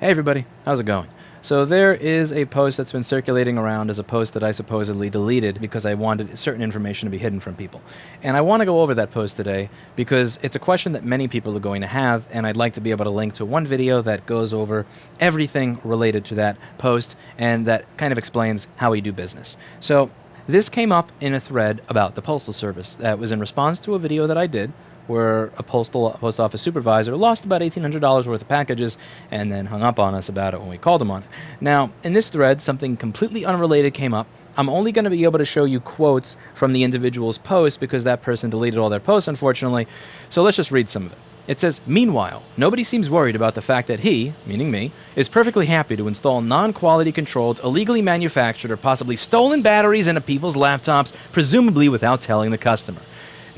Hey everybody, how's it going? So there is a post that's been circulating around as a post that I supposedly deleted because I wanted certain information to be hidden from people. And I want to go over that post today because it's a question that many people are going to have, and I'd like to be able to link to one video that goes over everything related to that post and that kind of explains how we do business. So this came up in a thread about the Postal Service that was in response to a video that I did where a post office supervisor lost about $1,800 worth of packages and then hung up on us about it when we called him on it. Now, in this thread, something completely unrelated came up. I'm only going to be able to show you quotes from the individual's post because that person deleted all their posts, unfortunately. So let's just read some of it. It says, "Meanwhile, nobody seems worried about the fact that he, meaning me, is perfectly happy to install non-quality controlled, illegally manufactured, or possibly stolen batteries into people's laptops, presumably without telling the customer.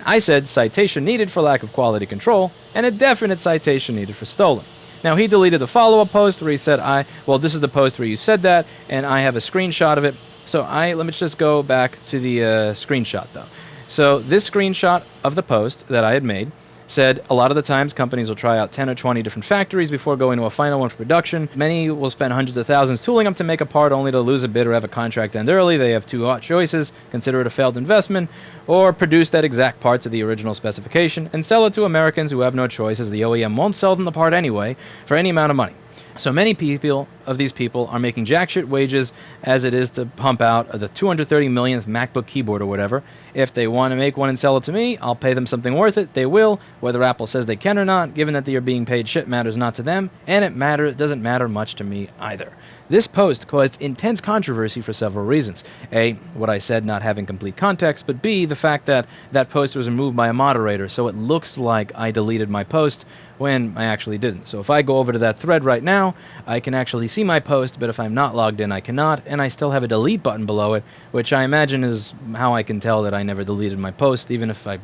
I said citation needed for lack of quality control, and a definite citation needed for stolen." Now, he deleted the follow-up post where he said, this is the post where you said that, and I have a screenshot of it. So let me just go back to the screenshot, though. So this screenshot of the post that I had made said, "A lot of the times companies will try out 10 or 20 different factories before going to a final one for production. Many will spend hundreds of thousands tooling them to make a part only to lose a bid or have a contract end early. They have two choices: consider it a failed investment, or produce that exact part to the original specification and sell it to Americans who have no choice, as the OEM won't sell them the part anyway for any amount of money. So many of these people are making jack shit wages as it is to pump out the 230 millionth MacBook keyboard or whatever. If they want to make one and sell it to me, I'll pay them something worth it. They will, whether Apple says they can or not. Given that they are being paid shit matters not to them, and it doesn't matter much to me either." This post caused intense controversy for several reasons. A, what I said not having complete context, but B, the fact that that post was removed by a moderator, so it looks like I deleted my post when I actually didn't. So if I go over to that thread right now, I can actually see my post, but if I'm not logged in, I cannot, and I still have a delete button below it, which I imagine is how I can tell that I never deleted my post, even if I,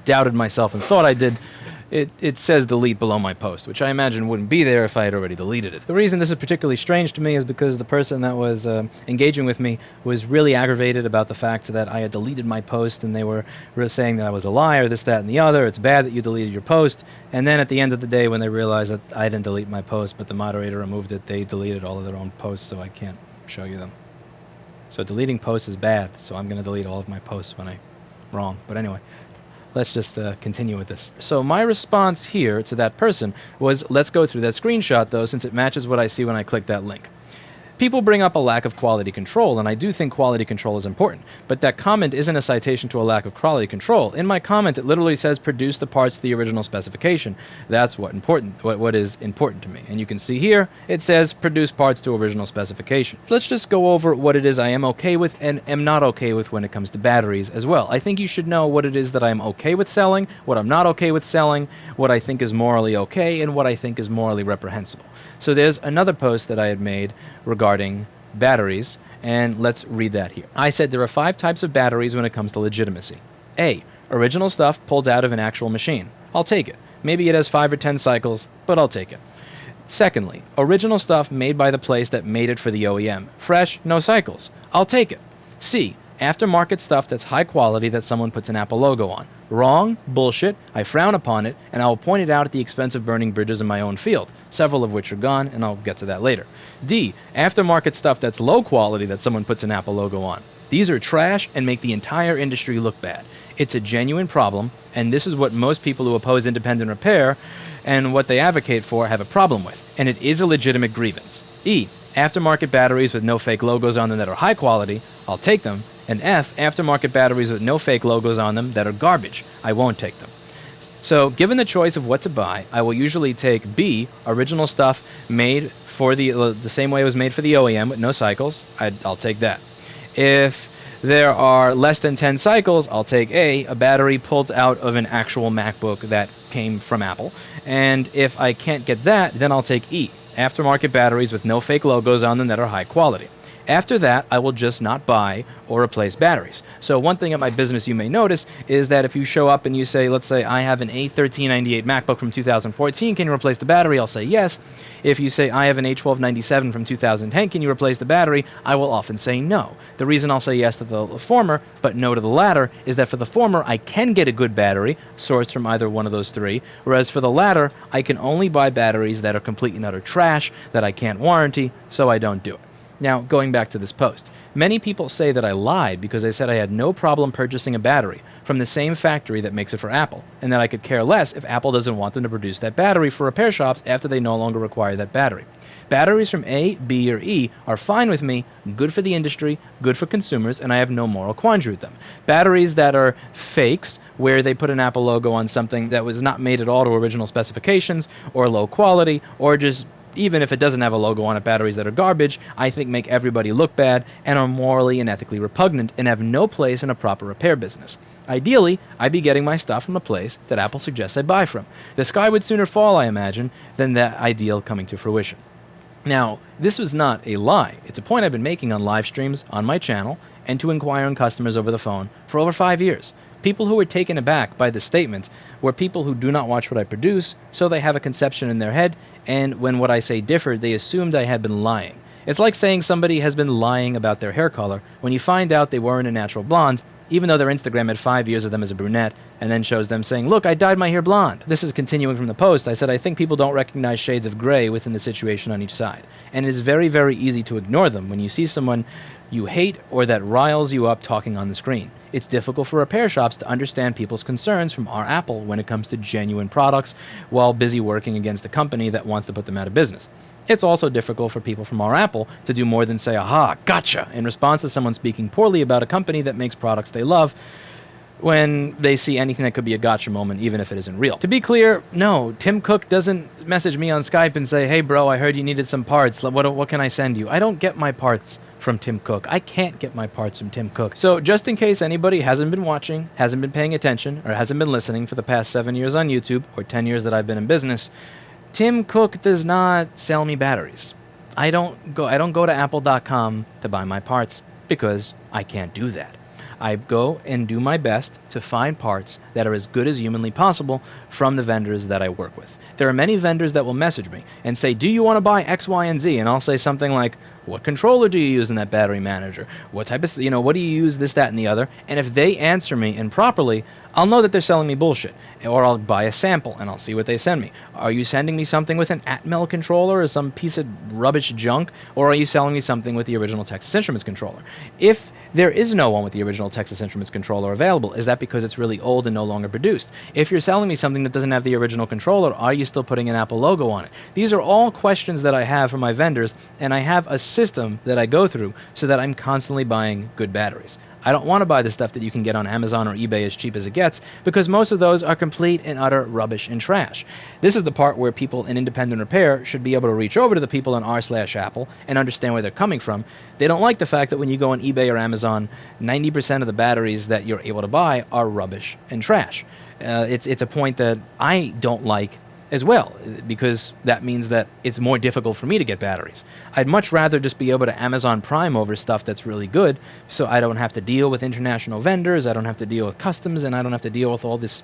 doubted myself and thought I did. It says delete below my post, which I imagine wouldn't be there if I had already deleted it. The reason this is particularly strange to me is because the person that was engaging with me was really aggravated about the fact that I had deleted my post, and they were really saying that I was a liar, this, that, and the other. It's bad that you deleted your post. And then at the end of the day, when they realized that I didn't delete my post, but the moderator removed it, they deleted all of their own posts, so I can't show you them. So deleting posts is bad, so I'm going to delete all of my posts when I'm wrong. But anyway, let's just continue with this. So my response here to that person was, let's go through that screenshot, though, since it matches what I see when I click that link. People bring up a lack of quality control, and I do think quality control is important, but that comment isn't a citation to a lack of quality control. In my comment, it literally says produce the parts to the original specification. That's what is important to me. And you can see here, it says produce parts to original specification. Let's just go over what it is I am okay with and am not okay with when it comes to batteries as well. I think you should know what it is that I'm okay with selling, what I'm not okay with selling, what I think is morally okay, and what I think is morally reprehensible. So there's another post that I had made regarding batteries, and let's read that here. I said there are 5 types of batteries when it comes to legitimacy. A, original stuff pulled out of an actual machine. I'll take it. Maybe it has 5 or 10 cycles, but I'll take it. Secondly, original stuff made by the place that made it for the OEM. Fresh, no cycles. I'll take it. C, aftermarket stuff that's high quality that someone puts an Apple logo on. Wrong, bullshit, I frown upon it, and I will point it out at the expense of burning bridges in my own field, several of which are gone, and I'll get to that later. D, aftermarket stuff that's low quality that someone puts an Apple logo on. These are trash and make the entire industry look bad. It's a genuine problem, and this is what most people who oppose independent repair and what they advocate for have a problem with, and it is a legitimate grievance. E, aftermarket batteries with no fake logos on them that are high quality. I'll take them. And F, aftermarket batteries with no fake logos on them that are garbage. I won't take them. So, given the choice of what to buy, I will usually take B, original stuff made for the same way it was made for the OEM with no cycles. I'll take that. If there are less than 10 cycles, I'll take a battery pulled out of an actual MacBook that came from Apple. And if I can't get that, then I'll take E, aftermarket batteries with no fake logos on them that are high quality. After that, I will just not buy or replace batteries. So one thing at my business you may notice is that if you show up and you say, let's say I have an A1398 MacBook from 2014, can you replace the battery? I'll say yes. If you say I have an A1297 from 2010, can you replace the battery? I will often say no. The reason I'll say yes to the former, but no to the latter, is that for the former, I can get a good battery sourced from either one of those three, whereas for the latter, I can only buy batteries that are complete and utter trash, that I can't warranty, so I don't do it. Now, going back to this post, many people say that I lied because I said I had no problem purchasing a battery from the same factory that makes it for Apple, and that I could care less if Apple doesn't want them to produce that battery for repair shops after they no longer require that battery. Batteries from A, B, or E are fine with me, good for the industry, good for consumers, and I have no moral quandary with them. Batteries that are fakes, where they put an Apple logo on something that was not made at all to original specifications, or low quality, or just even if it doesn't have a logo on it, batteries that are garbage, I think make everybody look bad and are morally and ethically repugnant and have no place in a proper repair business. Ideally, I'd be getting my stuff from a place that Apple suggests I buy from. The sky would sooner fall, I imagine, than that ideal coming to fruition. Now, this was not a lie. It's a point I've been making on live streams, on my channel, and to inquiring customers over the phone for over 5 years. People who were taken aback by this statement were people who do not watch what I produce, so they have a conception in their head, and when what I say differed, they assumed I had been lying. It's like saying somebody has been lying about their hair color when you find out they weren't a natural blonde, even though their Instagram had 5 years of them as a brunette, and then shows them saying, look, I dyed my hair blonde. This is continuing from the post. I said, I think people don't recognize shades of gray within the situation on each side. And it is very, very easy to ignore them when you see someone you hate or that riles you up talking on the screen. It's difficult for repair shops to understand people's concerns from our Apple when it comes to genuine products while busy working against a company that wants to put them out of business. It's also difficult for people from our Apple to do more than say, aha, gotcha, in response to someone speaking poorly about a company that makes products they love when they see anything that could be a gotcha moment, even if it isn't real. To be clear, no, Tim Cook doesn't message me on Skype and say, hey bro, I heard you needed some parts. What can I send you? I don't get my parts from Tim Cook. I can't get my parts from Tim Cook. So just in case anybody hasn't been watching, hasn't been paying attention, or hasn't been listening for the past 7 years on YouTube, or 10 years that I've been in business, Tim Cook does not sell me batteries. I don't go to apple.com to buy my parts because I can't do that. I go and do my best to find parts that are as good as humanly possible from the vendors that I work with. There are many vendors that will message me and say, do you want to buy X, Y, and Z? And I'll say something like, what controller do you use in that battery manager? What type of, what do you use, this, that, and the other? And if they answer me improperly, I'll know that they're selling me bullshit. Or I'll buy a sample and I'll see what they send me. Are you sending me something with an Atmel controller or some piece of rubbish junk? Or are you selling me something with the original Texas Instruments controller? If there is no one with the original Texas Instruments controller available, is that because it's really old and no longer produced? If you're selling me something that doesn't have the original controller, are you still putting an Apple logo on it? These are all questions that I have from my vendors, and I have a system that I go through so that I'm constantly buying good batteries. I don't want to buy the stuff that you can get on Amazon or eBay as cheap as it gets, because most of those are complete and utter rubbish and trash. This is the part where people in independent repair should be able to reach over to the people on r/Apple and understand where they're coming from. They don't like the fact that when you go on eBay or Amazon, 90% of the batteries that you're able to buy are rubbish and trash. It's a point that I don't like as well, because that means that it's more difficult for me to get batteries. I'd much rather just be able to Amazon Prime over stuff that's really good, so I don't have to deal with international vendors, I don't have to deal with customs, and I don't have to deal with all this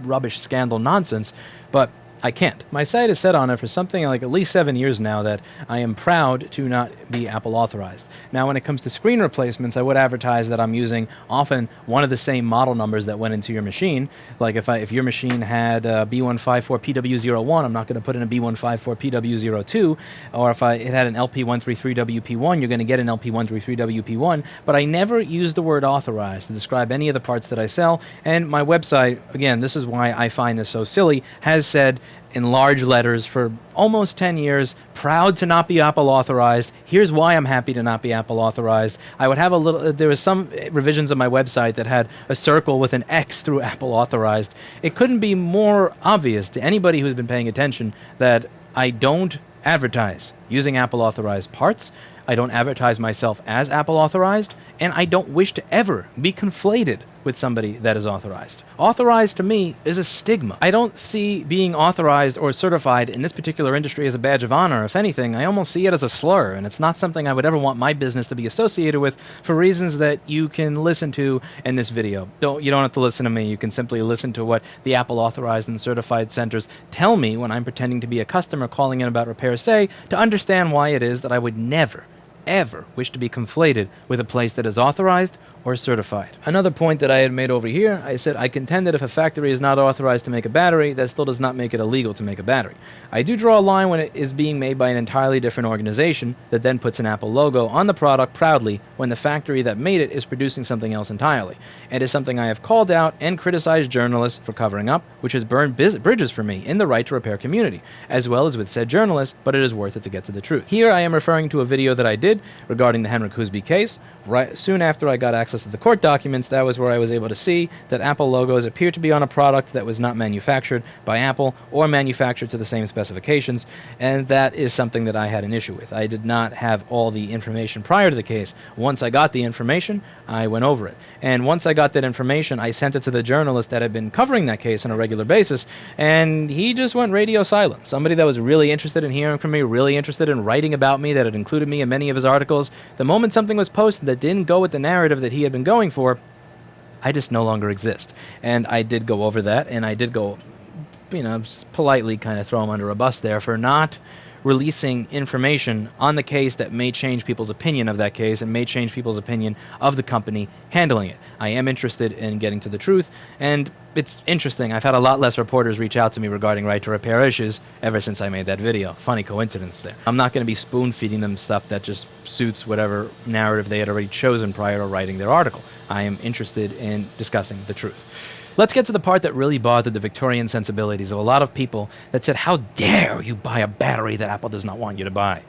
rubbish scandal nonsense, but I can't. My site is set on it for something like at least 7 years now that I am proud to not be Apple authorized. Now, when it comes to screen replacements, I would advertise that I'm using often one of the same model numbers that went into your machine. Like if your machine had B154PW01, I'm not going to put in a B154PW02. Or if it had an LP133WP1, you're going to get an LP133WP1. But I never use the word authorized to describe any of the parts that I sell. And my website, again, this is why I find this so silly, has said in large letters for almost 10 years, proud to not be Apple authorized. Here's why I'm happy to not be Apple authorized. I would have there was some revisions of my website that had a circle with an X through Apple authorized. It couldn't be more obvious to anybody who's been paying attention that I don't advertise using Apple authorized parts. I don't advertise myself as Apple authorized, and I don't wish to ever be conflated with somebody that is authorized. Authorized to me is a stigma. I don't see being authorized or certified in this particular industry as a badge of honor. If anything, I almost see it as a slur, and it's not something I would ever want my business to be associated with for reasons that you can listen to in this video. You don't have to listen to me. You can simply listen to what the Apple authorized and certified centers tell me when I'm pretending to be a customer calling in about repairs say, to understand why it is that I would never, ever wish to be conflated with a place that is authorized or certified. Another point that I had made over here, I said I contend that if a factory is not authorized to make a battery, that still does not make it illegal to make a battery. I do draw a line when it is being made by an entirely different organization that then puts an Apple logo on the product proudly when the factory that made it is producing something else entirely. It is something I have called out and criticized journalists for covering up, which has burned bridges for me in the right to repair community, as well as with said journalists, but it is worth it to get to the truth. Here I am referring to a video that I did regarding the Henrik Husby case. Right soon after I got access to the court documents, that was where I was able to see that Apple logos appear to be on a product that was not manufactured by Apple or manufactured to the same specifications, and that is something that I had an issue with. I did not have all the information prior to the case. Once I got the information, I went over it. And once I got that information, I sent it to the journalist that had been covering that case on a regular basis, and he just went radio silent. Somebody that was really interested in hearing from me, really interested in writing about me, that had included me in many of his articles. The moment something was posted that didn't go with the narrative that he had been going for, I just no longer exist. And I did go over that, and I did go, politely kind of throw him under a bus there for not releasing information on the case that may change people's opinion of that case and may change people's opinion of the company handling it. I am interested in getting to the truth, and it's interesting. I've had a lot less reporters reach out to me regarding right to repair issues ever since I made that video. Funny coincidence there. I'm not going to be spoon-feeding them stuff that just suits whatever narrative they had already chosen prior to writing their article. I am interested in discussing the truth. Let's get to the part that really bothered the Victorian sensibilities of a lot of people that said, how dare you buy a battery that Apple does not want you to buy?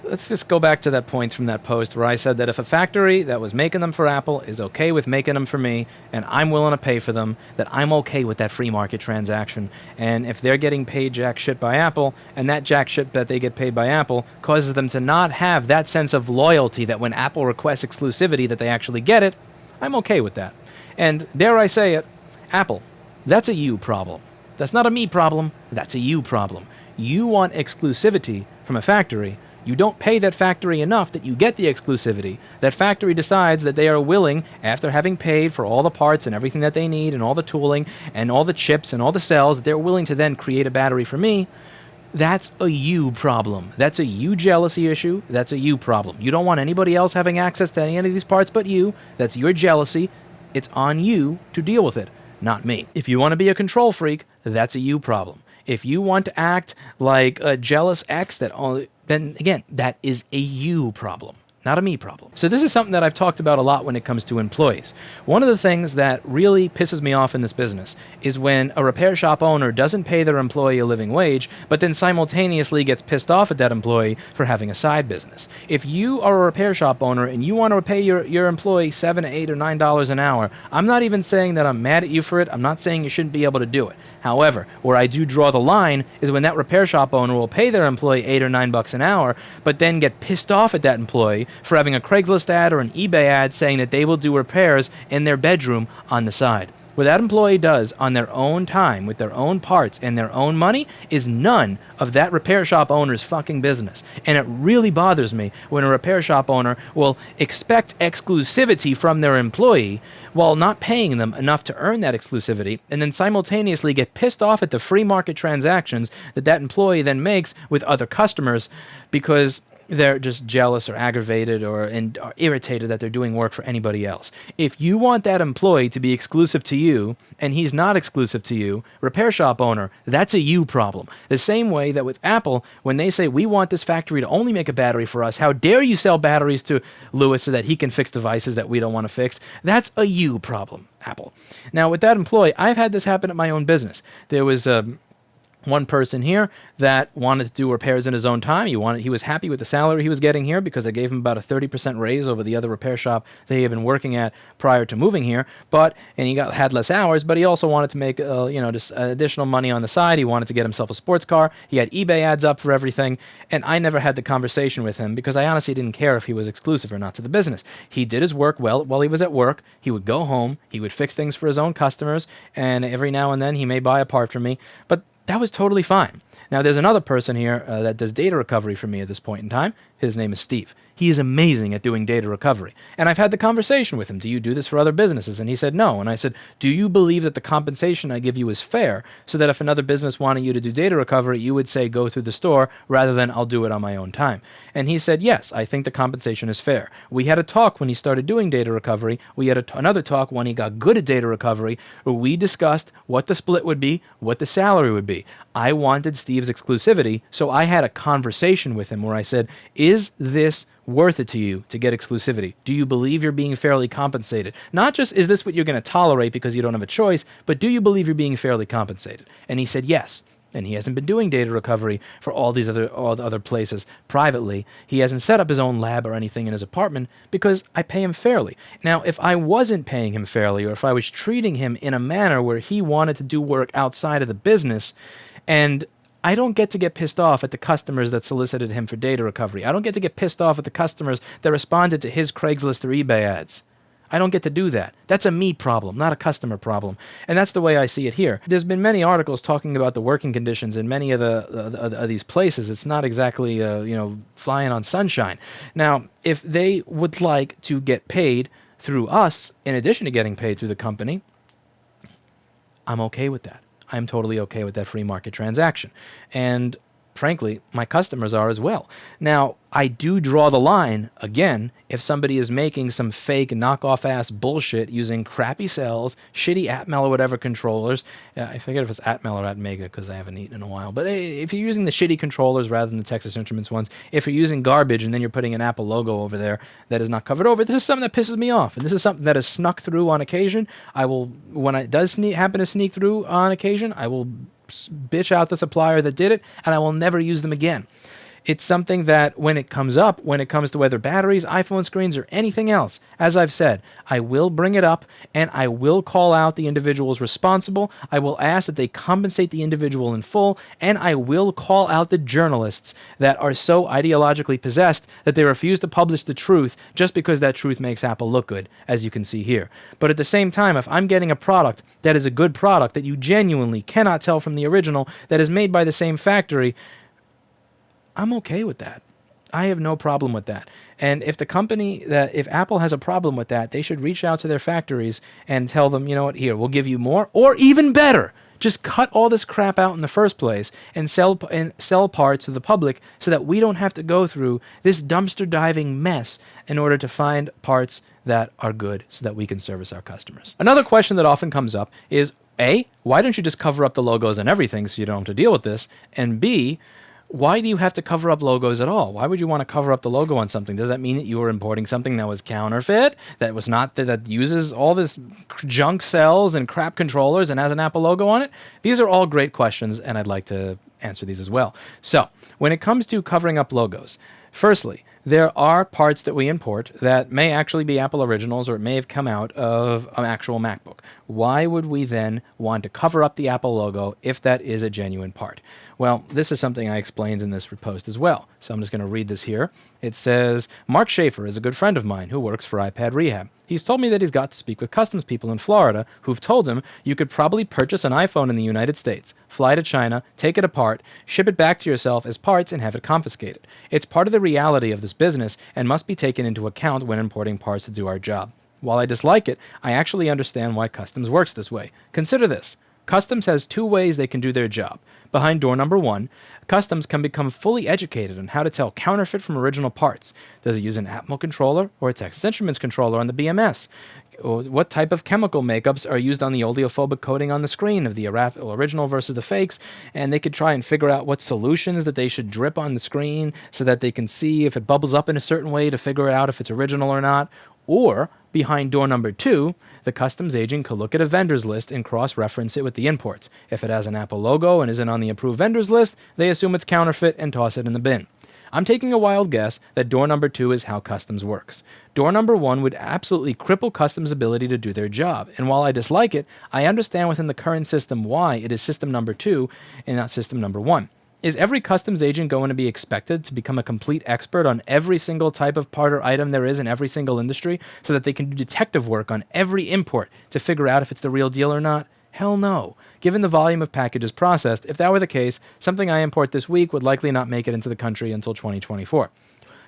Let's just go back to that point from that post where I said that if a factory that was making them for Apple is okay with making them for me, and I'm willing to pay for them, that I'm okay with that free market transaction. And if they're getting paid jack shit by Apple, and that jack shit that they get paid by Apple causes them to not have that sense of loyalty that when Apple requests exclusivity that they actually get it, I'm okay with that. And dare I say it, Apple, that's a you problem. That's not a me problem, that's a you problem. You want exclusivity from a factory. You don't pay that factory enough that you get the exclusivity. That factory decides that they are willing, after having paid for all the parts and everything that they need and all the tooling and all the chips and all the cells, that they're willing to then create a battery for me. That's a you problem. That's a you jealousy issue. That's a you problem. You don't want anybody else having access to any of these parts but you. That's your jealousy. It's on you to deal with it, not me. If you want to be a control freak, that's a you problem. If you want to act like a jealous ex, then again, that is a you problem, not a me problem. So this is something that I've talked about a lot when it comes to employees. One of the things that really pisses me off in this business is when a repair shop owner doesn't pay their employee a living wage, but then simultaneously gets pissed off at that employee for having a side business. If you are a repair shop owner and you want to pay your employee $7, $8, or $9 an hour, I'm not even saying that I'm mad at you for it. I'm not saying you shouldn't be able to do it. However, where I do draw the line is when that repair shop owner will pay their employee $8 or $9 an hour, but then get pissed off at that employee for having a Craigslist ad or an eBay ad saying that they will do repairs in their bedroom on the side. What that employee does on their own time, with their own parts and their own money, is none of that repair shop owner's fucking business. And it really bothers me when a repair shop owner will expect exclusivity from their employee while not paying them enough to earn that exclusivity, and then simultaneously get pissed off at the free market transactions that employee then makes with other customers because they're just jealous or aggravated or irritated that they're doing work for anybody else. If you want that employee to be exclusive to you and he's not exclusive to you, repair shop owner, that's a you problem. The same way that with Apple, when they say, we want this factory to only make a battery for us, how dare you sell batteries to Louis so that he can fix devices that we don't want to fix? That's a you problem, Apple. Now, with that employee, I've had this happen at my own business. There was one person here that wanted to do repairs in his own time. He was happy with the salary he was getting here because I gave him about a 30% raise over the other repair shop that he had been working at prior to moving here. And he had less hours, but he also wanted to make just additional money on the side. He wanted to get himself a sports car. He had eBay ads up for everything, and I never had the conversation with him because I honestly didn't care if he was exclusive or not to the business. He did his work well while he was at work. He would go home. He would fix things for his own customers, and every now and then he may buy a part from me, but that was totally fine. Now, there's another person here that does data recovery for me at this point in time. His name is Steve. He is amazing at doing data recovery. And I've had the conversation with him. Do you do this for other businesses? And he said no. And I said, do you believe that the compensation I give you is fair so that if another business wanted you to do data recovery, you would say go through the store rather than I'll do it on my own time? And he said, yes, I think the compensation is fair. We had a talk when he started doing data recovery. We had another talk when he got good at data recovery where we discussed what the split would be, what the salary would be. I wanted Steve's exclusivity, so I had a conversation with him where I said, is this worth it to you to get exclusivity? Do you believe you're being fairly compensated? Not just is this what you're going to tolerate because you don't have a choice, but do you believe you're being fairly compensated? And he said yes. And he hasn't been doing data recovery for all the other places privately. He hasn't set up his own lab or anything in his apartment because I pay him fairly. Now, if I wasn't paying him fairly, or if I was treating him in a manner where he wanted to do work outside of the business, and I don't get to get pissed off at the customers that solicited him for data recovery. I don't get to get pissed off at the customers that responded to his Craigslist or eBay ads. I don't get to do that. That's a me problem, not a customer problem. And that's the way I see it here. There's been many articles talking about the working conditions in many of these places. It's not exactly flying on sunshine. Now, if they would like to get paid through us, in addition to getting paid through the company, I'm okay with that. I'm totally okay with that free market transaction. And frankly, my customers are as well. Now, I do draw the line, again, if somebody is making some fake knockoff-ass bullshit using crappy cells, shitty Atmel or whatever controllers. I forget if it's Atmel or Atmega because I haven't eaten in a while. But if you're using the shitty controllers rather than the Texas Instruments ones, if you're using garbage and then you're putting an Apple logo over there that is not covered over, this is something that pisses me off. And this is something that has snuck through on occasion. When it does happen to sneak through on occasion, I will bitch out the supplier that did it, and I will never use them again. It's something that when it comes to whether batteries, iPhone screens, or anything else, as I've said, I will bring it up and I will call out the individuals responsible. I will ask that they compensate the individual in full, and I will call out the journalists that are so ideologically possessed that they refuse to publish the truth just because that truth makes Apple look good, as you can see here. But at the same time, if I'm getting a product that is a good product that you genuinely cannot tell from the original, that is made by the same factory, I'm okay with that. I have no problem with that. And if if Apple has a problem with that, they should reach out to their factories and tell them, you know what, here, we'll give you more, or even better, just cut all this crap out in the first place and sell parts to the public so that we don't have to go through this dumpster diving mess in order to find parts that are good so that we can service our customers. Another question that often comes up is, A, why don't you just cover up the logos and everything so you don't have to deal with this? And B, why do you have to cover up logos at all? Why would you want to cover up the logo on something? Does that mean that you were importing something that was counterfeit, that was not, that uses all this junk cells and crap controllers and has an Apple logo on it? These are all great questions, and I'd like to answer these as well. So, when it comes to covering up logos, firstly, there are parts that we import that may actually be Apple originals, or it may have come out of an actual MacBook. Why would we then want to cover up the Apple logo if that is a genuine part? Well, this is something I explained in this post as well. So I'm just going to read this here. It says, Mark Schaefer is a good friend of mine who works for iPad Rehab. He's told me that he's got to speak with customs people in Florida who've told him you could probably purchase an iPhone in the United States, fly to China, take it apart, ship it back to yourself as parts, and have it confiscated. It's part of the reality of this business and must be taken into account when importing parts to do our job. While I dislike it, I actually understand why customs works this way. Consider this. Customs has two ways they can do their job. Behind door number 1, customs can become fully educated on how to tell counterfeit from original parts. Does it use an Atmel controller or a Texas Instruments controller on the BMS? Or what type of chemical makeups are used on the oleophobic coating on the screen of the original versus the fakes? And they could try and figure out what solutions that they should drip on the screen so that they can see if it bubbles up in a certain way to figure out if it's original or not. Or Behind door number 2, the customs agent could look at a vendor's list and cross-reference it with the imports. If it has an Apple logo and isn't on the approved vendors list, they assume it's counterfeit and toss it in the bin. I'm taking a wild guess that door number 2 is how customs works. Door number 1 would absolutely cripple customs' ability to do their job, and while I dislike it, I understand within the current system why it is system number 2 and not system number 1. Is every customs agent going to be expected to become a complete expert on every single type of part or item there is in every single industry so that they can do detective work on every import to figure out if it's the real deal or not? Hell no. Given the volume of packages processed, if that were the case, something I import this week would likely not make it into the country until 2024.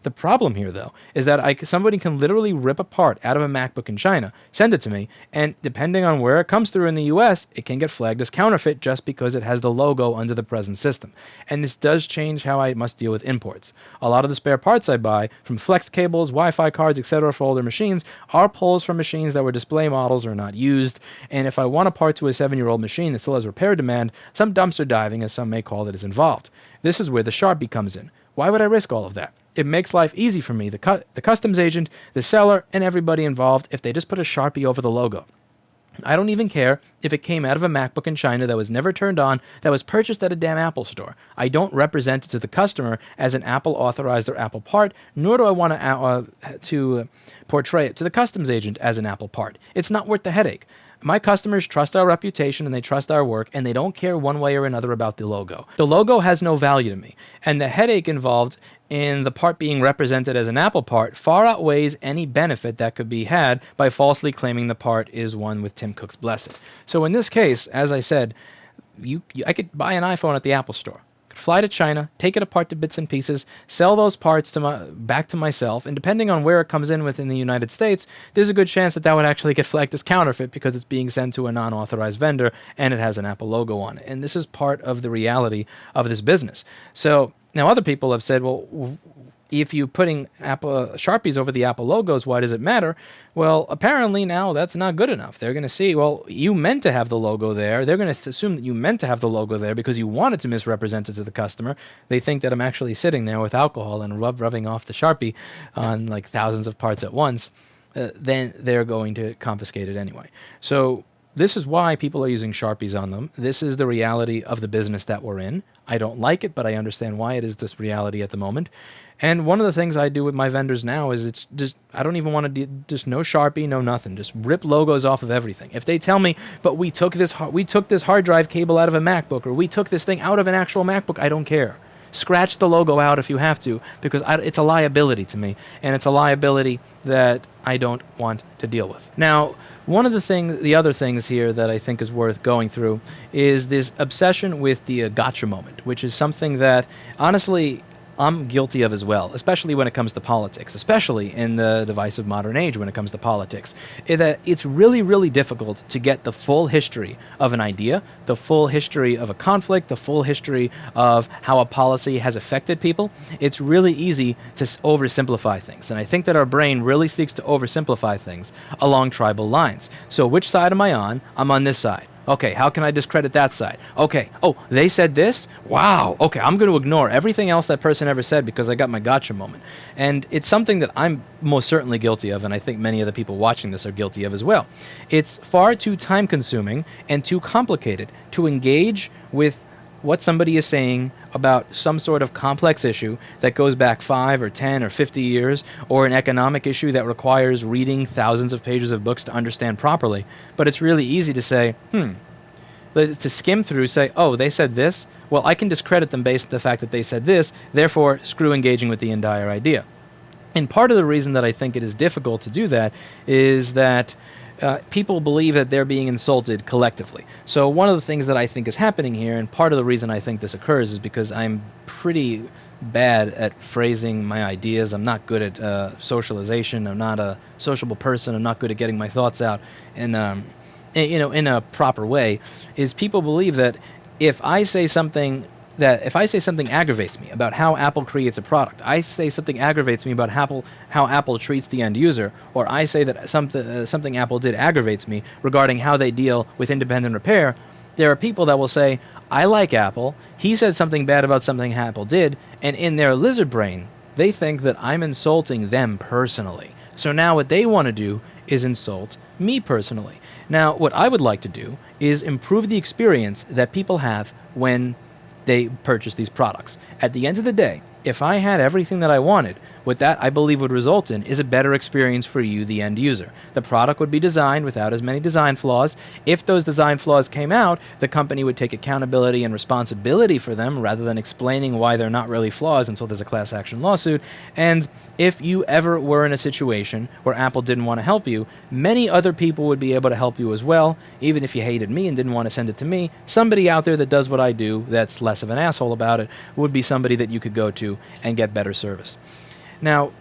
The problem here, though, is that somebody can literally rip a part out of a MacBook in China, send it to me, and depending on where it comes through in the US, it can get flagged as counterfeit just because it has the logo under the present system. And this does change how I must deal with imports. A lot of the spare parts I buy, from flex cables, Wi-Fi cards, etc. for older machines, are pulls from machines that were display models or not used, and if I want a part to a 7-year-old machine that still has repair demand, some dumpster diving, as some may call it, is involved. This is where the Sharpie comes in. Why would I risk all of that? It makes life easy for me, the customs agent, the seller, and everybody involved if they just put a Sharpie over the logo. I don't even care if it came out of a MacBook in China that was never turned on, that was purchased at a damn Apple store. I don't represent it to the customer as an Apple authorized or Apple part, nor do I want to portray it to the customs agent as an Apple part. It's not worth the headache. My customers trust our reputation and they trust our work, and they don't care one way or another about the logo. The logo has no value to me, and the headache involved in the part being represented as an Apple part far outweighs any benefit that could be had by falsely claiming the part is one with Tim Cook's blessing. So in this case, as I said, I could buy an iPhone at the Apple store, fly to China, take it apart to bits and pieces, sell those parts back to myself, and depending on where it comes in within the United States, there's a good chance that would actually get flagged as counterfeit because it's being sent to a non-authorized vendor and it has an Apple logo on it. And this is part of the reality of this business. So now other people have said, well, if you're putting Apple Sharpies over the Apple logos, why does it matter? Well, apparently now that's not good enough. They're going to see, well, you meant to have the logo there. They're going to assume that you meant to have the logo there because you wanted to misrepresent it to the customer. They think that I'm actually sitting there with alcohol and rubbing off the Sharpie on like thousands of parts at once. Then they're going to confiscate it anyway. So this is why people are using Sharpies on them. This is the reality of the business that we're in. I don't like it, but I understand why it is this reality at the moment. And one of the things I do with my vendors now is it's just, I don't even want to just no Sharpie, no nothing. Just rip logos off of everything. If they tell me, but we took this hard drive cable out of a MacBook, or we took this thing out of an actual MacBook, I don't care. Scratch the logo out if you have to, because it's a liability to me, and it's a liability that I don't want to deal with. Now, the other things here that I think is worth going through is this obsession with the gotcha moment, which is something that, honestly, I'm guilty of as well, especially when it comes to politics, especially in the divisive modern age when it comes to politics. It's really, really difficult to get the full history of an idea, the full history of a conflict, the full history of how a policy has affected people. It's really easy to oversimplify things, and I think that our brain really seeks to oversimplify things along tribal lines. So which side am I on? I'm on this side. Okay, how can I discredit that side? Okay, oh, they said this? Wow, okay, I'm going to ignore everything else that person ever said because I got my gotcha moment. And it's something that I'm most certainly guilty of, and I think many of the people watching this are guilty of as well. It's far too time-consuming and too complicated to engage with what somebody is saying about some sort of complex issue that goes back 5 or 10 or 50 years, or an economic issue that requires reading thousands of pages of books to understand properly. But it's really easy to say, to skim through, say, oh, they said this? Well, I can discredit them based on the fact that they said this, therefore screw engaging with the entire idea. And part of the reason that I think it is difficult to do that is that people believe that they're being insulted collectively. So one of the things that I think is happening here, and part of the reason I think this occurs, is because I'm pretty bad at phrasing my ideas. I'm not good at socialization. I'm not a sociable person. I'm not good at getting my thoughts out in a proper way. Is people believe that if I say something aggravates me about how Apple creates a product, I say something aggravates me about how Apple treats the end user, or I say that something Apple did aggravates me regarding how they deal with independent repair, there are people that will say, I like Apple, he said something bad about something Apple did, and in their lizard brain, they think that I'm insulting them personally. So now what they want to do is insult me personally. Now, what I would like to do is improve the experience that people have when they purchase these products. At the end of the day, if I had everything that I wanted, what that I believe would result in is a better experience for you, the end user. The product would be designed without as many design flaws. If those design flaws came out, the company would take accountability and responsibility for them rather than explaining why they're not really flaws until there's a class action lawsuit. And if you ever were in a situation where Apple didn't want to help you, many other people would be able to help you as well. Even if you hated me and didn't want to send it to me, somebody out there that does what I do that's less of an asshole about it would be somebody that you could go to and get better service. Now,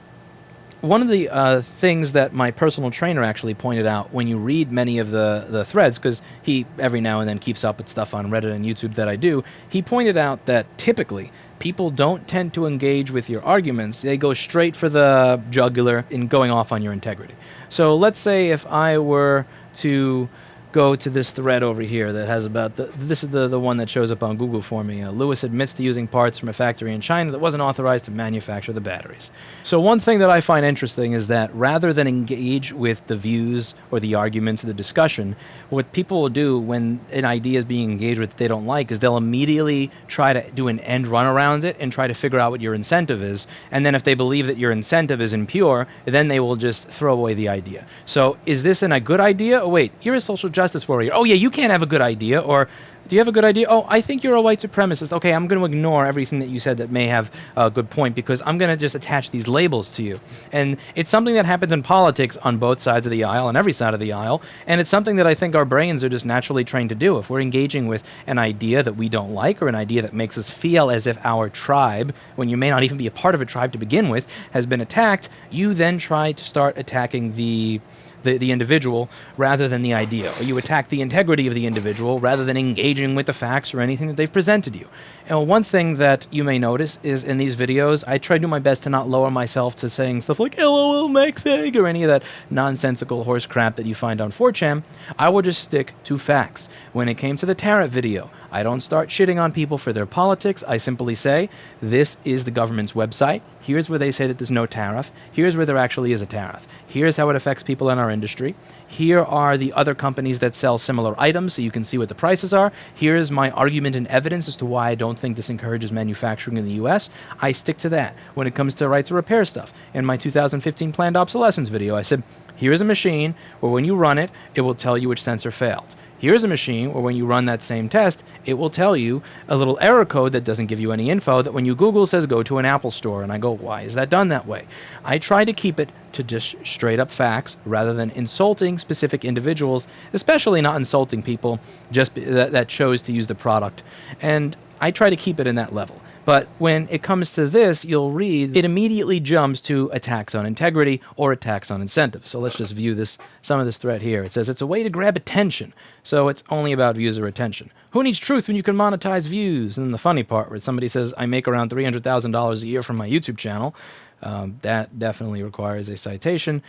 one of the things that my personal trainer actually pointed out when you read many of the threads, because he every now and then keeps up with stuff on Reddit and YouTube that I do, he pointed out that typically people don't tend to engage with your arguments. They go straight for the jugular in going off on your integrity. So let's say if I were to go to this thread over here that has about this is the one that shows up on Google for me. Louis admits to using parts from a factory in China that wasn't authorized to manufacture the batteries. So one thing that I find interesting is that rather than engage with the views or the arguments or the discussion, what people will do when an idea is being engaged with that they don't like is they'll immediately try to do an end run around it and try to figure out what your incentive is. And then if they believe that your incentive is impure, then they will just throw away the idea. So is this a good idea? Oh wait, you're a social justice warrior. Oh yeah, you can't have a good idea. Or do you have a good idea? Oh, I think you're a white supremacist. Okay, I'm going to ignore everything that you said that may have a good point because I'm going to just attach these labels to you. And it's something that happens in politics on both sides of the aisle, on every side of the aisle, and it's something that I think our brains are just naturally trained to do. If we're engaging with an idea that we don't like or an idea that makes us feel as if our tribe, when you may not even be a part of a tribe to begin with, has been attacked, you then try to start attacking the individual rather than the idea, or you attack the integrity of the individual rather than engaging with the facts or anything that they've presented you. And one thing that you may notice is in these videos, I try to do my best to not lower myself to saying stuff like LOL McFig or any of that nonsensical horse crap that you find on 4chan. I will just stick to facts. When it came to the tariff video, I don't start shitting on people for their politics. I simply say, this is the government's website. Here's where they say that there's no tariff. Here's where there actually is a tariff. Here's how it affects people in our industry. Here are the other companies that sell similar items so you can see what the prices are. Here's my argument and evidence as to why I don't think this encourages manufacturing in the U.S. I stick to that. When it comes to right to repair stuff, in my 2015 planned obsolescence video, I said, here's a machine where when you run it, it will tell you which sensor failed. Here's a machine where when you run that same test, it will tell you a little error code that doesn't give you any info that when you Google says go to an Apple store. And I go, why is that done that way? I try to keep it to just straight up facts rather than insulting specific individuals, especially not insulting people just that chose to use the product. And I try to keep it in that level. But when it comes to this, you'll read it immediately jumps to attacks on integrity or attacks on incentives. So let's just view some of this thread here. It says it's a way to grab attention. So it's only about views or attention. Who needs truth when you can monetize views? And then the funny part where somebody says, I make around $300,000 a year from my YouTube channel. That definitely requires a citation.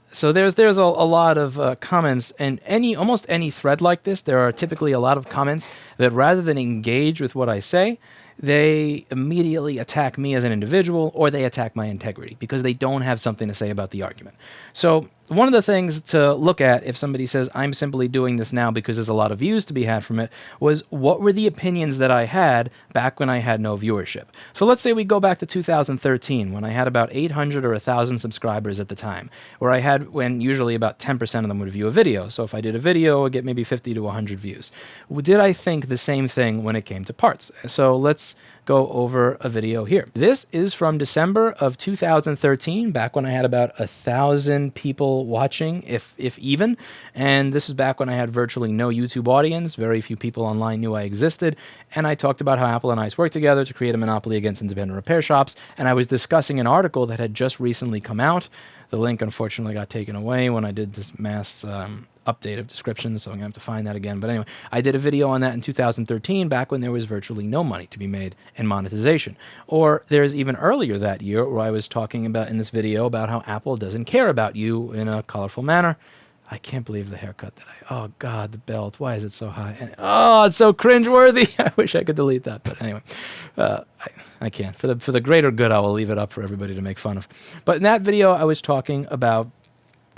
So there's a lot of comments, and almost any thread like this, there are typically a lot of comments that rather than engage with what I say, they immediately attack me as an individual or they attack my integrity because they don't have something to say about the argument. So one of the things to look at if somebody says, I'm simply doing this now because there's a lot of views to be had from it, was what were the opinions that I had back when I had no viewership? So let's say we go back to 2013 when I had about 800 or 1,000 subscribers at the time, where I had when usually about 10% of them would view a video. So if I did a video, I'd get maybe 50 to 100 views. Did I think the same thing when it came to parts? So let's go over a video here. This is from December of 2013, back when I had about 1,000 people watching, if even. And this is back when I had virtually no YouTube audience. Very few people online knew I existed. And I talked about how Apple and ICE worked together to create a monopoly against independent repair shops. And I was discussing an article that had just recently come out. The link, unfortunately, got taken away when I did this mass update of descriptions, so I'm going to have to find that again. But anyway, I did a video on that in 2013, back when there was virtually no money to be made in monetization. Or there's even earlier that year where I was talking about in this video about how Apple doesn't care about you in a colorful manner. I can't believe the haircut that oh God, the belt, why is it so high? And, oh, it's so cringeworthy. I wish I could delete that, but anyway, I can't. For the greater good, I will leave it up for everybody to make fun of. But in that video, I was talking about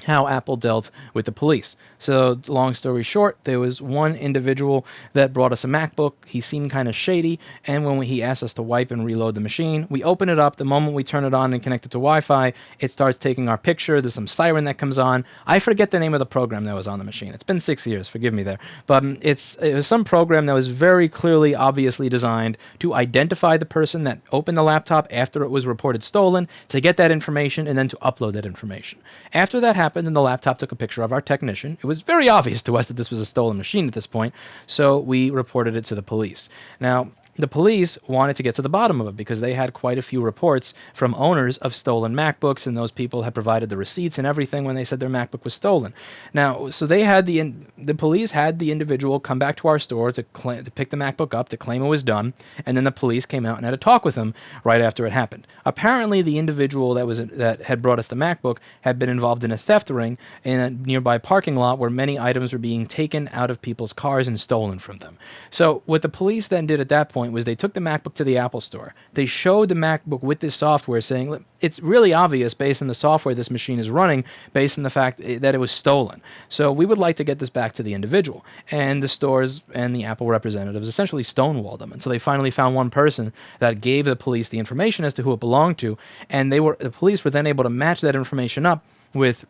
how Apple dealt with the police. So, long story short, there was one individual that brought us a MacBook. He seemed kind of shady, and when he asked us to wipe and reload the machine, we open it up. The moment we turn it on and connect it to Wi-Fi, it starts taking our picture. There's some siren that comes on. I forget the name of the program that was on the machine. It's been 6 years, forgive me there. But it was some program that was very clearly, obviously designed to identify the person that opened the laptop after it was reported stolen, to get that information, and then to upload that information. After that happened, and the laptop took a picture of our technician. It was very obvious to us that this was a stolen machine at this point, so we reported it to the police. Now, the police wanted to get to the bottom of it because they had quite a few reports from owners of stolen MacBooks, and those people had provided the receipts and everything when they said their MacBook was stolen. Now, so they had the police had the individual come back to our store to pick the MacBook up to claim it was done, and then the police came out and had a talk with him right after it happened. Apparently, the individual that had brought us the MacBook had been involved in a theft ring in a nearby parking lot where many items were being taken out of people's cars and stolen from them. So what the police then did at that point was they took the MacBook to the Apple Store. They showed the MacBook with this software, saying it's really obvious based on the software this machine is running, based on the fact that it was stolen. So we would like to get this back to the individual. And the stores and the Apple representatives essentially stonewalled them until they finally found one person that gave the police the information as to who it belonged to, and the police were then able to match that information up with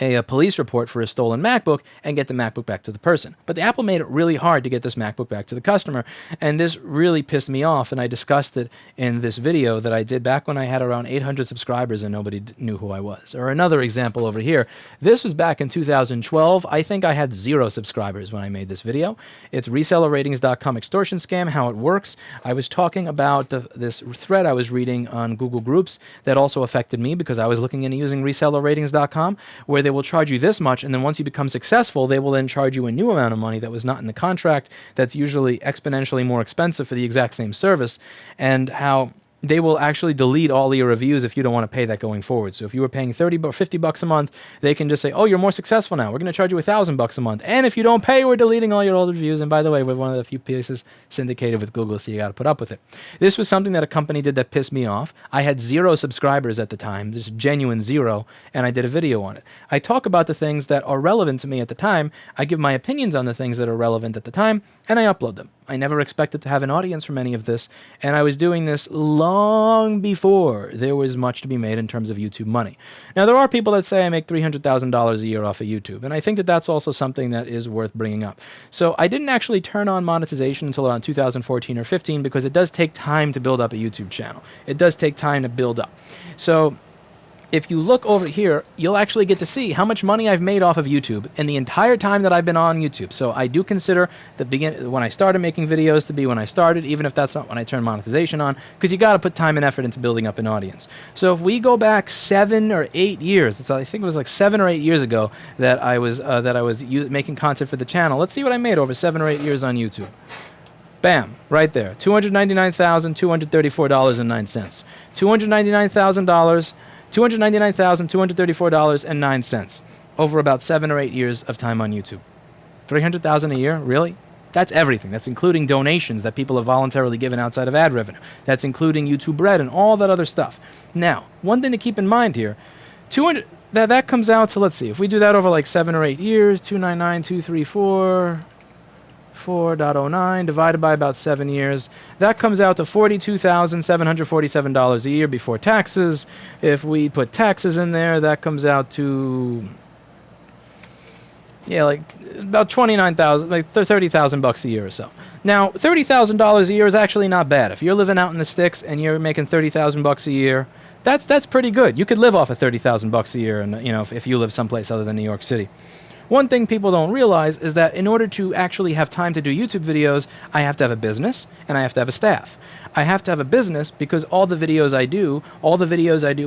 a police report for a stolen MacBook and get the MacBook back to the person. But the Apple made it really hard to get this MacBook back to the customer, and this really pissed me off, and I discussed it in this video that I did back when I had around 800 subscribers and nobody knew who I was. Or another example over here. This was back in 2012. I think I had 0 subscribers when I made this video. It's resellerratings.com extortion scam, how it works. I was talking about this thread I was reading on Google Groups that also affected me because I was looking into using resellerratings.com, where they will charge you this much, and then once you become successful, they will then charge you a new amount of money that was not in the contract that's usually exponentially more expensive for the exact same service, and how they will actually delete all your reviews if you don't want to pay that going forward. So if you were paying $30 or $50 a month, they can just say, oh, you're more successful now. We're going to charge you $1,000 a month. And if you don't pay, we're deleting all your old reviews. And by the way, we're one of the few places syndicated with Google, so you got to put up with it. This was something that a company did that pissed me off. I had 0 subscribers at the time, just genuine 0, and I did a video on it. I talk about the things that are relevant to me at the time. I give my opinions on the things that are relevant at the time, and I upload them. I never expected to have an audience from any of this, and I was doing this long before there was much to be made in terms of YouTube money. Now, there are people that say I make $300,000 a year off of YouTube, and I think that that's also something that is worth bringing up. So I didn't actually turn on monetization until around 2014 or 15 because it does take time to build up a YouTube channel. It does take time to build up. So if you look over here, you'll actually get to see how much money I've made off of YouTube in the entire time that I've been on YouTube. So I do consider when I started making videos to be when I started, even if that's not when I turned monetization on, because you got to put time and effort into building up an audience. So if we go back 7 or 8 years, I think it was like 7 or 8 years ago that I was making content for the channel. Let's see what I made over 7 or 8 years on YouTube. Bam, right there, $299,234.09. $299,234.09 over about 7 or 8 years of time on YouTube. $300,000 a year, really? That's everything. That's including donations that people have voluntarily given outside of ad revenue. That's including YouTube Red and all that other stuff. Now, one thing to keep in mind here, that comes out to, let's see, if we do that over like 7 or 8 years, 299,234 4.09 divided by about 7 years. That comes out to $42,747 a year before taxes. If we put taxes in there, that comes out to, yeah, like about 29,000, like 30,000 bucks a year or so. Now, $30,000 a year is actually not bad. If you're living out in the sticks and you're making 30,000 bucks a year, that's pretty good. You could live off of 30,000 bucks a year, and if you live someplace other than New York City. One thing people don't realize is that in order to actually have time to do YouTube videos, I have to have a business and I have to have a staff. I have to have a business because all the videos I do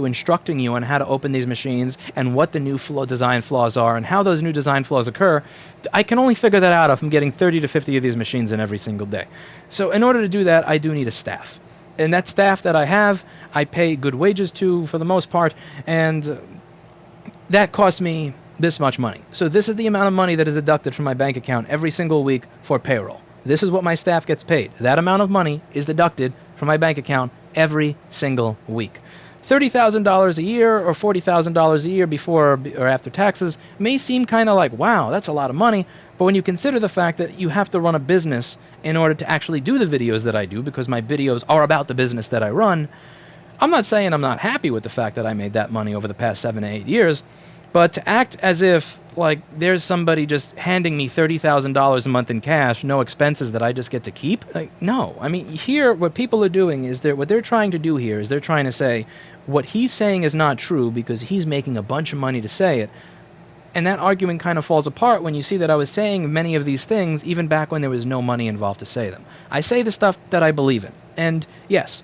instructing you on how to open these machines and what the new design flaws are and how those new design flaws occur, I can only figure that out if I'm getting 30 to 50 of these machines in every single day. So in order to do that, I do need a staff. And that staff that I have, I pay good wages to for the most part, and that costs me this much money. So this is the amount of money that is deducted from my bank account every single week for payroll. This is what my staff gets paid. That amount of money is deducted from my bank account every single week. $30,000 a year or $40,000 a year before or after taxes may seem kind of like, wow, that's a lot of money. But when you consider the fact that you have to run a business in order to actually do the videos that I do, because my videos are about the business that I run, I'm not saying I'm not happy with the fact that I made that money over the past 7 to 8 years, but to act as if like there's somebody just handing me $30,000 a month in cash, no expenses that I just get to keep, like, no. I mean, here what people are doing is what they're trying to do here is they're trying to say what he's saying is not true because he's making a bunch of money to say it. And that argument kind of falls apart when you see that I was saying many of these things even back when there was no money involved to say them. I say the stuff that I believe in. And yes,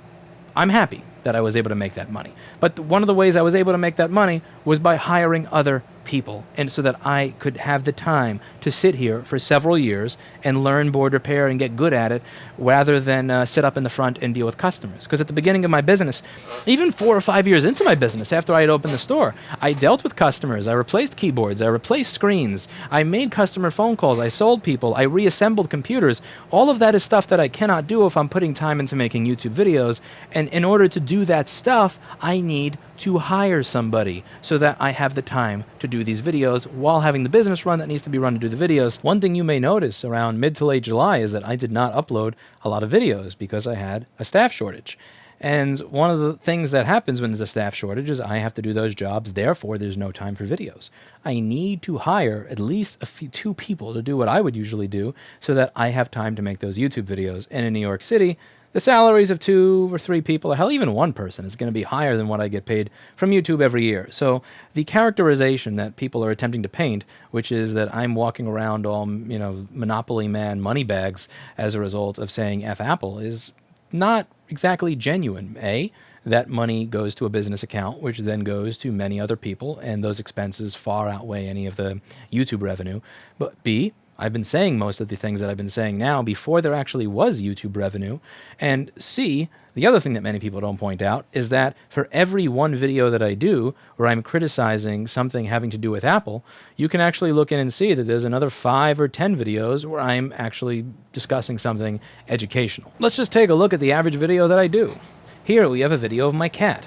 I'm happy that I was able to make that money. But one of the ways I was able to make that money was by hiring other people, and so that I could have the time to sit here for several years and learn board repair and get good at it, rather than sit up in the front and deal with customers. Because at the beginning of my business, even 4 or 5 years into my business, after I had opened the store, I dealt with customers. I replaced keyboards. I replaced screens. I made customer phone calls. I sold people. I reassembled computers. All of that is stuff that I cannot do if I'm putting time into making YouTube videos. And in order to do that stuff, I need to hire somebody so that I have the time to do these videos while having the business run that needs to be run to do the videos. One thing you may notice around mid to late July is that I did not upload a lot of videos because I had a staff shortage. And one of the things that happens when there's a staff shortage is I have to do those jobs, therefore there's no time for videos. I need to hire at least two people to do what I would usually do so that I have time to make those YouTube videos. And in New York City, the salaries of 2 or 3 people, or hell, even one person, is going to be higher than what I get paid from YouTube every year. So the characterization that people are attempting to paint, which is that I'm walking around all, Monopoly man money bags as a result of saying F Apple, is not exactly genuine. A, that money goes to a business account, which then goes to many other people, and those expenses far outweigh any of the YouTube revenue. But B, I've been saying most of the things that I've been saying now before there actually was YouTube revenue. And C, the other thing that many people don't point out is that for every one video that I do where I'm criticizing something having to do with Apple, you can actually look in and see that there's another 5 or 10 videos where I'm actually discussing something educational. Let's just take a look at the average video that I do. Here we have a video of my cat.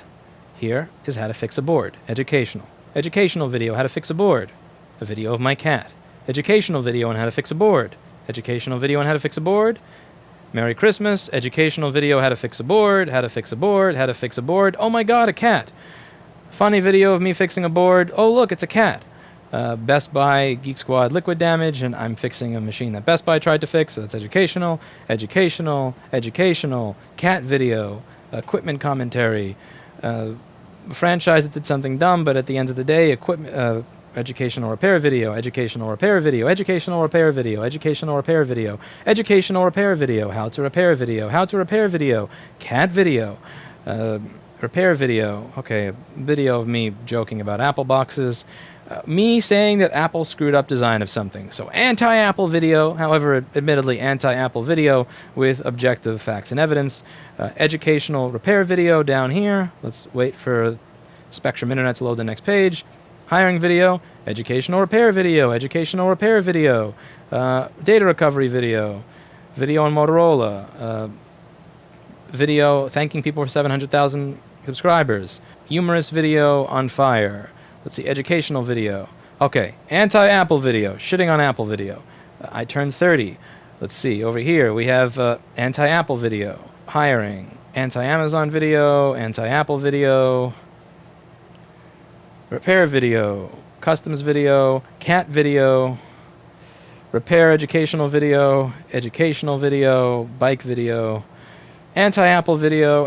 Here is how to fix a board, educational. Educational video, how to fix a board. A video of my cat. Educational video on how to fix a board. Educational video on how to fix a board. Merry Christmas. Educational video how to fix a board. How to fix a board. How to fix a board. Oh my god, a cat. Funny video of me fixing a board. Oh look, it's a cat. Best Buy, Geek Squad, liquid damage, and I'm fixing a machine that Best Buy tried to fix, so that's educational. Educational. Educational. Cat video. Equipment commentary. Franchise that did something dumb, but at the end of the day, educational repair video, educational repair video, educational repair video, educational repair video, educational repair video, how to repair video, how to repair video, cat video, repair video, okay, video of me joking about Apple boxes, me saying that Apple screwed up design of something. So anti-Apple video, however, admittedly anti-Apple video with objective facts and evidence, educational repair video down here. Let's wait for Spectrum Internet to load the next page. Hiring video, educational repair video, educational repair video, data recovery video, video on Motorola, video thanking people for 700,000 subscribers, humorous video on Fire. Let's see, educational video. Okay, anti-Apple video, shitting on Apple video. I turned 30. Let's see, over here we have anti-Apple video, hiring, anti-Amazon video, anti-Apple video, repair video, customs video, cat video, repair educational video, bike video, anti-Apple video,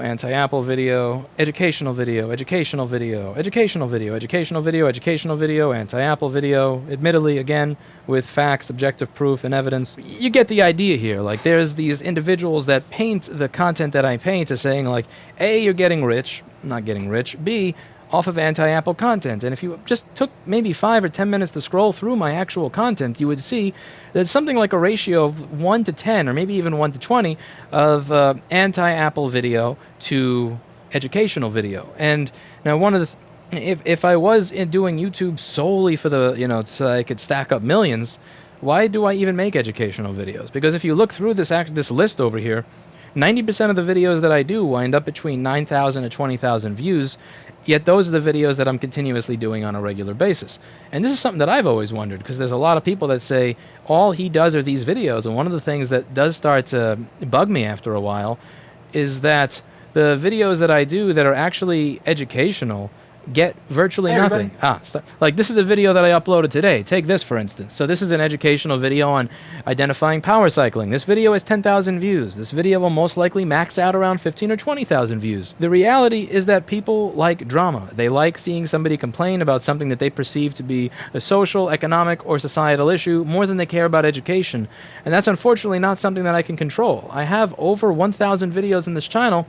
educational video, educational video, educational video, educational video, educational video, anti-Apple video, admittedly, again, with facts, objective proof, and evidence. You get the idea here. Like, there's these individuals that paint the content that I paint as saying, like, A, you're getting rich, not getting rich, B, off of anti-Apple content. And if you just took maybe 5 or 10 minutes to scroll through my actual content, you would see that something like a ratio of 1 to 10, or maybe even 1 to 20, of anti-Apple video to educational video. And now one of the if I was doing YouTube solely for the, so that I could stack up millions, why do I even make educational videos? Because if you look through this list over here, 90% of the videos that I do wind up between 9,000 and 20,000 views, yet those are the videos that I'm continuously doing on a regular basis. And this is something that I've always wondered, because there's a lot of people that say all he does are these videos, and one of the things that does start to bug me after a while is that the videos that I do that are actually educational get virtually nothing. Like this is a video that I uploaded today. Take this, for instance. So this is an educational video on identifying power cycling. This video has 10,000 views. This video will most likely max out around 15 or 20,000 views. The reality is that people like drama. They like seeing somebody complain about something that they perceive to be a social, economic, or societal issue more than they care about education. And that's unfortunately not something that I can control. I have over 1,000 videos in this channel.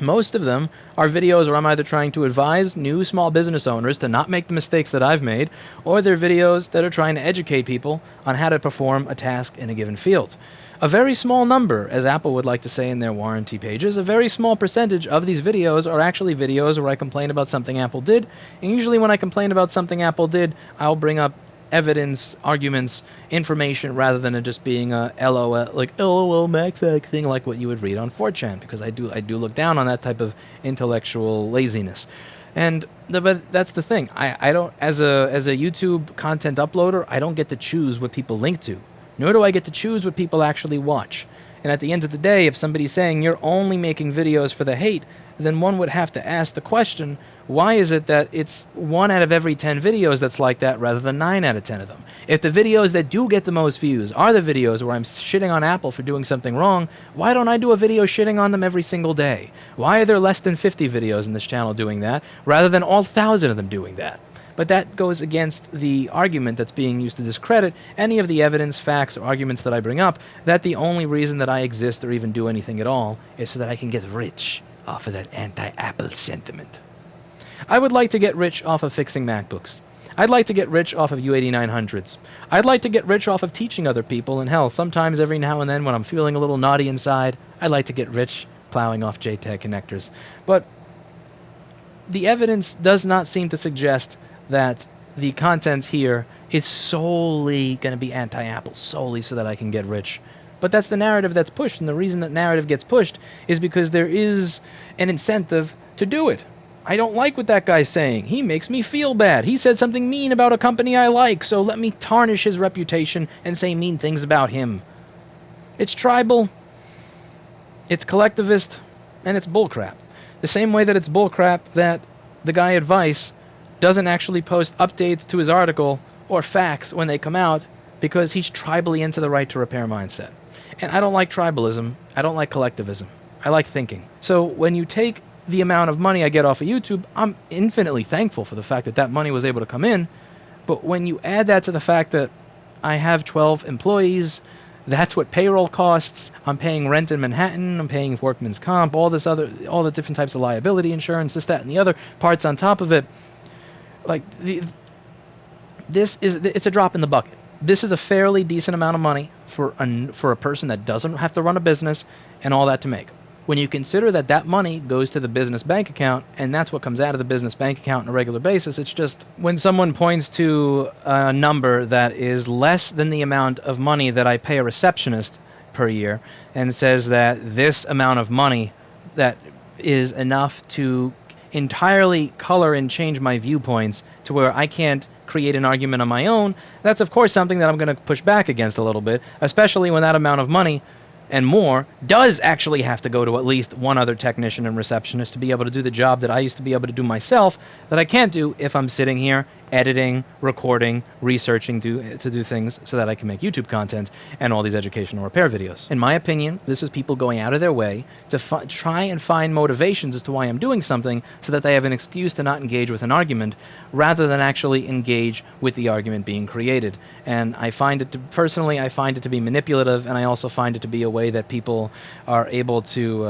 Most of them are videos where I'm either trying to advise new small business owners to not make the mistakes that I've made, or they're videos that are trying to educate people on how to perform a task in a given field. A very small number, as Apple would like to say in their warranty pages, a very small percentage of these videos are actually videos where I complain about something Apple did, and usually when I complain about something Apple did, I'll bring up evidence, arguments, information, rather than it just being a LOL, like LOL MacFact thing like what you would read on 4chan, because I do look down on that type of intellectual laziness. And but that's the thing. I don't, as a YouTube content uploader, I don't get to choose what people link to, nor do I get to choose what people actually watch. And at the end of the day, if somebody's saying you're only making videos for the hate, then one would have to ask the question, why is it that it's 1 out of every 10 videos that's like that rather than 9 out of 10 of them? If the videos that do get the most views are the videos where I'm shitting on Apple for doing something wrong, why don't I do a video shitting on them every single day? Why are there less than 50 videos in this channel doing that rather than all 1,000 of them doing that? But that goes against the argument that's being used to discredit any of the evidence, facts, or arguments that I bring up, that the only reason that I exist or even do anything at all is so that I can get rich off of that anti-Apple sentiment. I would like to get rich off of fixing MacBooks. I'd like to get rich off of U8900s. I'd like to get rich off of teaching other people, and hell, sometimes every now and then when I'm feeling a little naughty inside, I'd like to get rich plowing off JTAG connectors. But the evidence does not seem to suggest that the content here is solely going to be anti-Apple, solely so that I can get rich. But that's the narrative that's pushed, and the reason that narrative gets pushed is because there is an incentive to do it. I don't like what that guy's saying. He makes me feel bad. He said something mean about a company I like, so let me tarnish his reputation and say mean things about him. It's tribal, it's collectivist, and it's bullcrap. The same way that it's bullcrap that the guy at Vice doesn't actually post updates to his article or facts when they come out because he's tribally into the right to repair mindset. And I don't like tribalism. I don't like collectivism. I like thinking. So when you take the amount of money I get off of YouTube, I'm infinitely thankful for the fact that that money was able to come in. But when you add that to the fact that I have 12 employees, that's what payroll costs. I'm paying rent in Manhattan. I'm paying workman's comp, all the different types of liability insurance, this, that, and the other parts on top of it. Like, it's a drop in the bucket. This is a fairly decent amount of money for a person that doesn't have to run a business and all that to make. When you consider that that money goes to the business bank account, and that's what comes out of the business bank account on a regular basis, it's just when someone points to a number that is less than the amount of money that I pay a receptionist per year and says that this amount of money that is enough to entirely color and change my viewpoints to where I can't create an argument on my own, that's of course something that I'm going to push back against a little bit, especially when that amount of money and more does actually have to go to at least one other technician and receptionist to be able to do the job that I used to be able to do myself that I can't do if I'm sitting here editing, recording, researching to do things so that I can make YouTube content and all these educational repair videos. In my opinion, this is people going out of their way to try and find motivations as to why I'm doing something so that they have an excuse to not engage with an argument rather than actually engage with the argument being created. And I find it personally, I find it to be manipulative, and I also find it to be a way that people are able to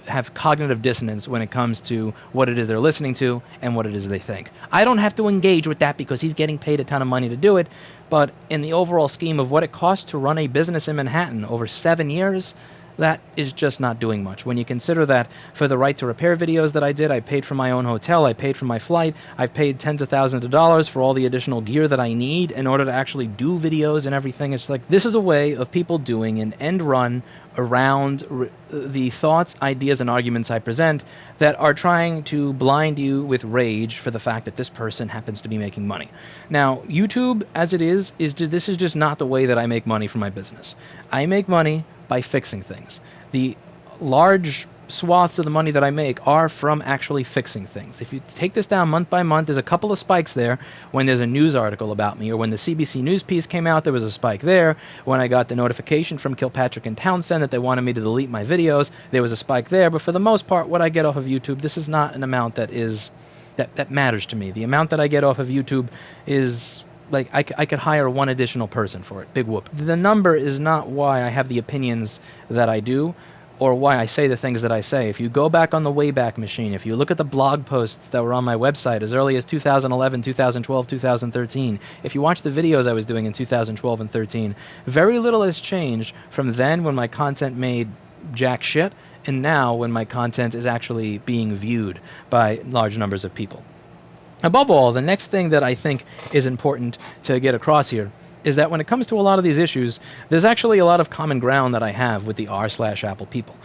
have cognitive dissonance when it comes to what it is they're listening to and what it is they think. I don't have to engage with that because he's getting paid a ton of money to do it, but in the overall scheme of what it costs to run a business in Manhattan over 7 years, that is just not doing much. When you consider that for the right to repair videos that I did, I paid for my own hotel, I paid for my flight, I've paid tens of thousands of dollars for all the additional gear that I need in order to actually do videos and everything. It's like, this is a way of people doing an end run around the thoughts, ideas, and arguments I present that are trying to blind you with rage for the fact that this person happens to be making money. Now, YouTube, as it is this is just not the way that I make money for my business. I make money by fixing things. The large swaths of the money that I make are from actually fixing things. If you take this down month by month, there's a couple of spikes there when there's a news article about me, or when the CBC News piece came out, there was a spike there. When I got the notification from Kilpatrick and Townsend that they wanted me to delete my videos, there was a spike there. But for the most part, what I get off of YouTube, this is not an amount that matters to me. The amount that I get off of YouTube is like I could hire one additional person for it. Big whoop. The number is not why I have the opinions that I do, or why I say the things that I say. If you go back on the Wayback Machine, if you look at the blog posts that were on my website as early as 2011, 2012, 2013, if you watch the videos I was doing in 2012 and 13, very little has changed from then when my content made jack shit, and now when my content is actually being viewed by large numbers of people. Above all, the next thing that I think is important to get across here is that when it comes to a lot of these issues, there's actually a lot of common ground that I have with the r/Apple people.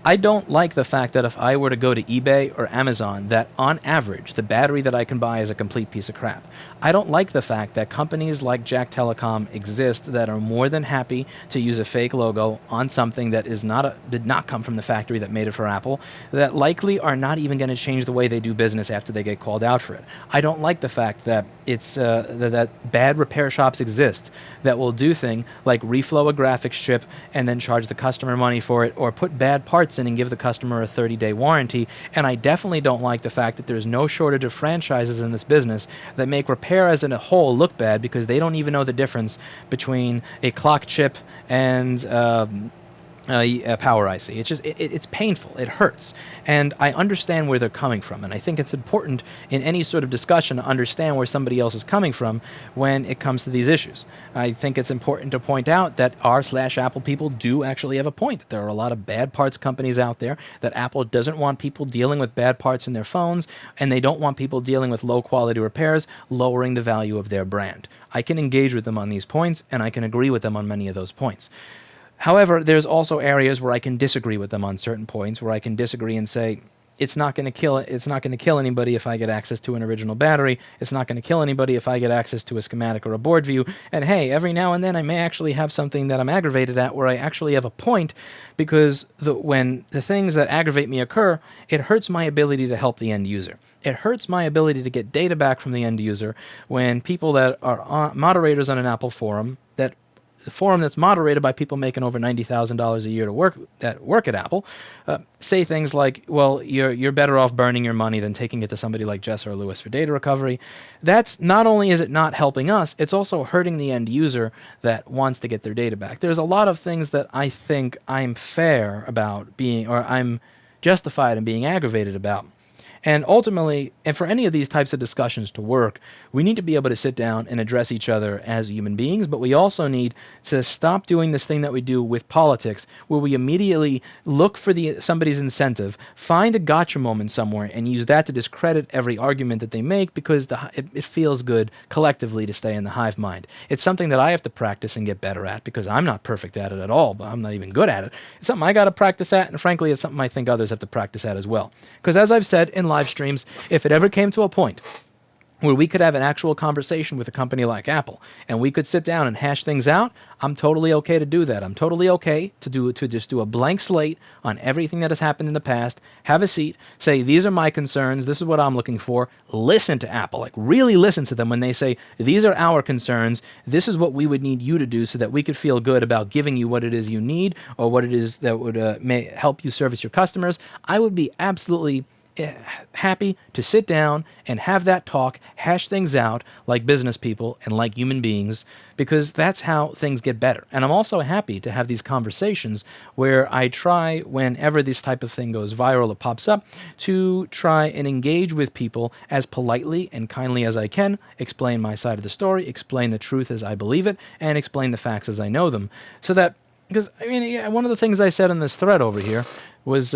I don't like the fact that if I were to go to eBay or Amazon, that on average, the battery that I can buy is a complete piece of crap. I don't like the fact that companies like Jack Telecom exist that are more than happy to use a fake logo on something that did not come from the factory that made it for Apple, that likely are not even going to change the way they do business after they get called out for it. I don't like the fact that that bad repair shops exist that will do things like reflow a graphics chip and then charge the customer money for it, or put bad parts in and give the customer a 30-day warranty. And I definitely don't like the fact that there's no shortage of franchises in this business that make repair as a whole look bad because they don't even know the difference between a clock chip and a power IC. It's painful. It hurts. And I understand where they're coming from. And I think it's important in any sort of discussion to understand where somebody else is coming from when it comes to these issues. I think it's important to point out that r/Apple people do actually have a point, that there are a lot of bad parts companies out there, that Apple doesn't want people dealing with bad parts in their phones, and they don't want people dealing with low quality repairs, lowering the value of their brand. I can engage with them on these points, and I can agree with them on many of those points. However, there's also areas where I can disagree with them on certain points, where I can disagree and say, it's not going to kill anybody if I get access to an original battery. It's not going to kill anybody if I get access to a schematic or a board view. And hey, every now and then I may actually have something that I'm aggravated at where I actually have a point, because when the things that aggravate me occur, it hurts my ability to help the end user. It hurts my ability to get data back from the end user when people that are moderators on an Apple forum, the forum that's moderated by people making over $90,000 a year to work at Apple, say things like, well, you're better off burning your money than taking it to somebody like Jess or Louis for data recovery. That's not only is it not helping us, it's also hurting the end user that wants to get their data back. There's a lot of things that I think I'm fair about I'm justified in being aggravated about. And ultimately, and for any of these types of discussions to work, we need to be able to sit down and address each other as human beings, but we also need to stop doing this thing that we do with politics, where we immediately look for somebody's incentive, find a gotcha moment somewhere, and use that to discredit every argument that they make because it feels good collectively to stay in the hive mind. It's something that I have to practice and get better at because I'm not perfect at it at all, but I'm not even good at it. It's something I got to practice at, and frankly, it's something I think others have to practice at as well. Because as I've said in live streams, if it ever came to a point where we could have an actual conversation with a company like Apple and we could sit down and hash things out, I'm totally okay to do that. I'm totally okay to just do a blank slate on everything that has happened in the past, have a seat, say, these are my concerns, this is what I'm looking for, listen to Apple, like really listen to them when they say, these are our concerns, this is what we would need you to do so that we could feel good about giving you what it is you need or what it is that would may help you service your customers. I would be absolutely happy to sit down and have that talk, hash things out like business people and like human beings, because that's how things get better. And I'm also happy to have these conversations where I try, whenever this type of thing goes viral or pops up, to try and engage with people as politely and kindly as I can, explain my side of the story, explain the truth as I believe it, and explain the facts as I know them. So that, because, I mean, one of the things I said in this thread over here was,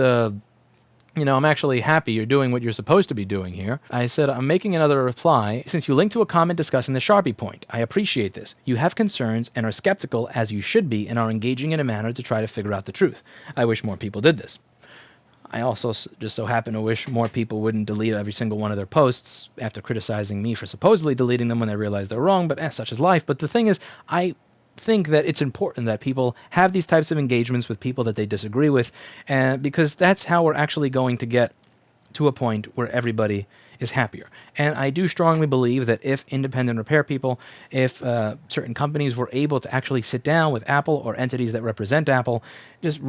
I'm actually happy you're doing what you're supposed to be doing here. I said, I'm making another reply since you linked to a comment discussing the Sharpie point. I appreciate this. You have concerns and are skeptical as you should be and are engaging in a manner to try to figure out the truth. I wish more people did this. I also just so happen to wish more people wouldn't delete every single one of their posts after criticizing me for supposedly deleting them when they realize they're wrong, but such is life. But the thing is, I think that it's important that people have these types of engagements with people that they disagree with, because that's how we're actually going to get to a point where everybody is happier. And I do strongly believe that if independent repair people, if certain companies were able to actually sit down with Apple or entities that represent Apple, just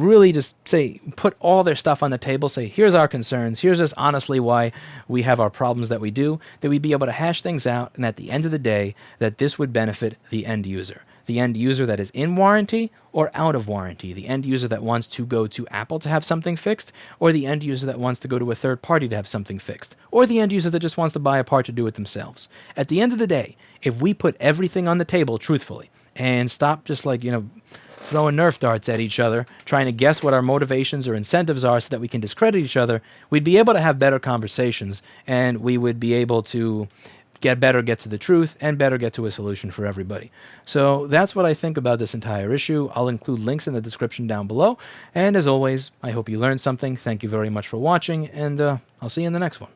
say, put all their stuff on the table, say, here's our concerns, here's just honestly why we have our problems that we do, that we'd be able to hash things out, and at the end of the day, that this would benefit the end user. The end user that is in warranty or out of warranty, the end user that wants to go to Apple to have something fixed, or the end user that wants to go to a third party to have something fixed, or the end user that just wants to buy a part to do it themselves. At the end of the day, if we put everything on the table truthfully and stop just throwing Nerf darts at each other, trying to guess what our motivations or incentives are so that we can discredit each other, we'd be able to have better conversations, and we would be able to get to the truth and better get to a solution for everybody. So that's what I think about this entire issue. I'll include links in the description down below. And as always, I hope you learned something. Thank you very much for watching, and I'll see you in the next one.